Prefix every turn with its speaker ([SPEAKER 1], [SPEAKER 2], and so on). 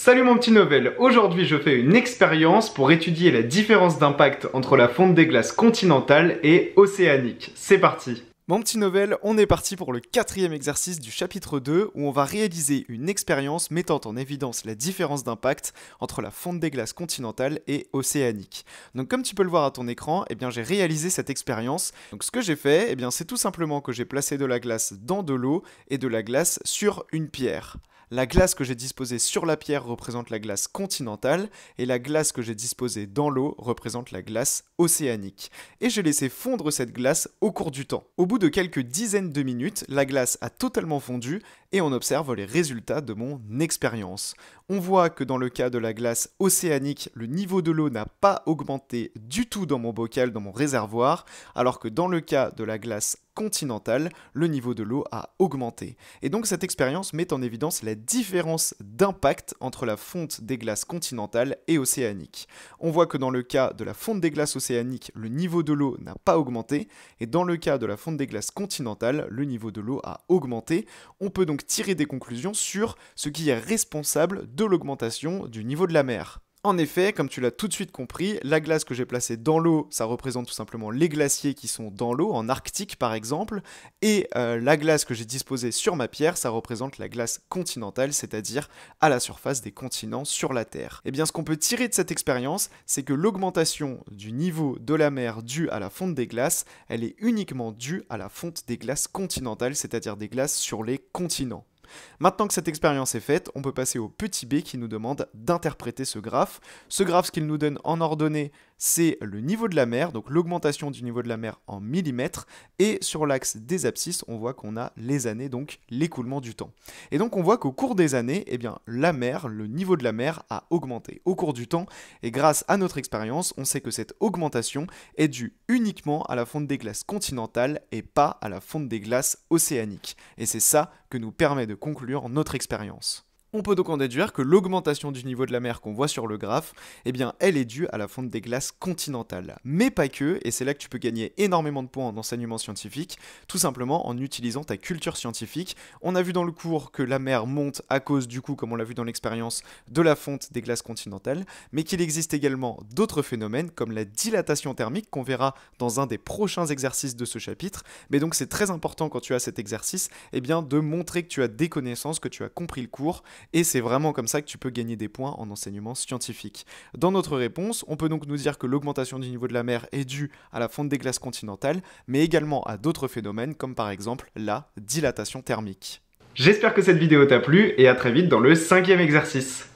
[SPEAKER 1] Salut mon petit Novel, aujourd'hui je fais une expérience pour étudier la différence d'impact entre la fonte des glaces continentales et océaniques. C'est parti! Mon petit Novel, on est parti pour le 4e exercice du chapitre 2 où on va réaliser une expérience mettant en évidence la différence d'impact entre la fonte des glaces continentales et océaniques. Donc comme tu peux le voir à ton écran, j'ai réalisé cette expérience. Donc ce que j'ai fait, c'est tout simplement que j'ai placé de la glace dans de l'eau et de la glace sur une pierre. La glace que j'ai disposée sur la pierre représente la glace continentale et la glace que j'ai disposée dans l'eau représente la glace océanique. Et j'ai laissé fondre cette glace au cours du temps. Au bout de quelques dizaines de minutes, la glace a totalement fondu et on observe les résultats de mon expérience. On voit que dans le cas de la glace océanique, le niveau de l'eau n'a pas augmenté du tout dans mon bocal, dans mon réservoir, alors que dans le cas de la glace continentale, le niveau de l'eau a augmenté. Et donc cette expérience met en évidence la différence d'impact entre la fonte des glaces continentales et océaniques. On voit que dans le cas de la fonte des glaces océaniques, le niveau de l'eau n'a pas augmenté, et dans le cas de la fonte des glaces continentales, le niveau de l'eau a augmenté. On peut donc tirer des conclusions sur ce qui est responsable de l'augmentation du niveau de la mer. En effet, comme tu l'as tout de suite compris, la glace que j'ai placée dans l'eau, ça représente tout simplement les glaciers qui sont dans l'eau, en Arctique par exemple, et la glace que j'ai disposée sur ma pierre, ça représente la glace continentale, c'est-à-dire à la surface des continents sur la Terre. Et bien ce qu'on peut tirer de cette expérience, c'est que l'augmentation du niveau de la mer due à la fonte des glaces, elle est uniquement due à la fonte des glaces continentales, c'est-à-dire des glaces sur les continents. Maintenant que cette expérience est faite, on peut passer au petit b qui nous demande d'interpréter ce graphe. Ce graphe, ce qu'il nous donne en ordonnée, c'est le niveau de la mer, donc l'augmentation du niveau de la mer en millimètres, et sur l'axe des abscisses, on voit qu'on a les années, donc l'écoulement du temps. Et donc on voit qu'au cours des années, la mer, le niveau de la mer a augmenté au cours du temps, et grâce à notre expérience, on sait que cette augmentation est due uniquement à la fonte des glaces continentales et pas à la fonte des glaces océaniques. Et c'est ça que nous permet de conclure notre expérience. On peut donc en déduire que l'augmentation du niveau de la mer qu'on voit sur le graphe, elle est due à la fonte des glaces continentales. Mais pas que, et c'est là que tu peux gagner énormément de points en enseignement scientifique, tout simplement en utilisant ta culture scientifique. On a vu dans le cours que la mer monte à cause du coup, comme on l'a vu dans l'expérience, de la fonte des glaces continentales, mais qu'il existe également d'autres phénomènes comme la dilatation thermique qu'on verra dans un des prochains exercices de ce chapitre. Mais donc c'est très important quand tu as cet exercice, de montrer que tu as des connaissances, que tu as compris le cours. Et c'est vraiment comme ça que tu peux gagner des points en enseignement scientifique. Dans notre réponse, on peut donc nous dire que l'augmentation du niveau de la mer est due à la fonte des glaces continentales, mais également à d'autres phénomènes comme par exemple la dilatation thermique. J'espère que cette vidéo t'a plu et à très vite dans le 5e exercice.